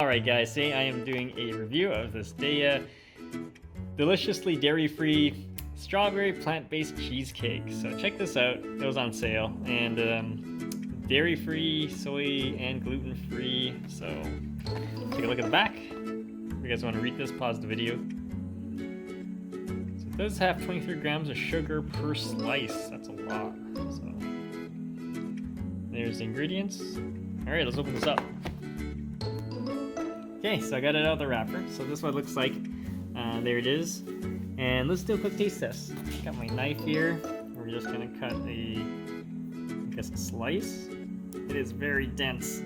Alright guys, today I am doing a review of this Daiya deliciously dairy-free strawberry plant-based cheesecake. So check this out, it was on sale, and dairy-free, soy, and gluten-free. So take a look at the back. If you guys want to read this, pause the video. So it does have 23 grams of sugar per slice. That's a lot. So there's the ingredients. Alright, let's open this up. Okay, so I got it out of the wrapper. So this is what it looks like. There it is. And let's do a quick taste test. Got my knife here. We're just gonna cut a slice. It is very dense.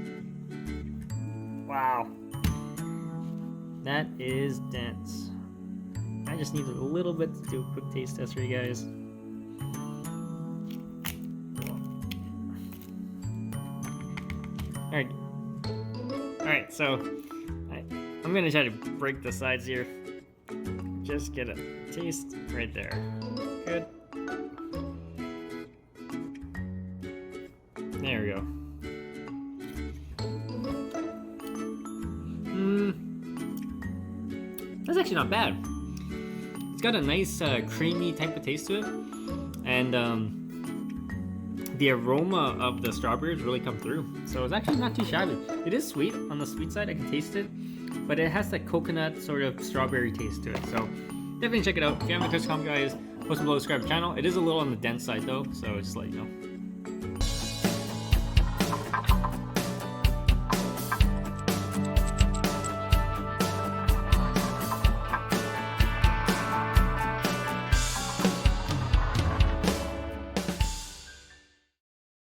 Wow. That is dense. I just need a little bit to do a quick taste test for you guys. Alright, so I'm gonna try to break the sides here. Just get a taste right there. Good. There we go. That's actually not bad. It's got a nice creamy type of taste to it, and the aroma of the strawberries really come through. So it's actually not too shabby. It is sweet, on the sweet side, I can taste it, but it has that coconut sort of strawberry taste to it. So definitely check it out. If you haven't touched, comment, guys, post below, subscribe to the channel. It is a little on the dense side though, so just let you know.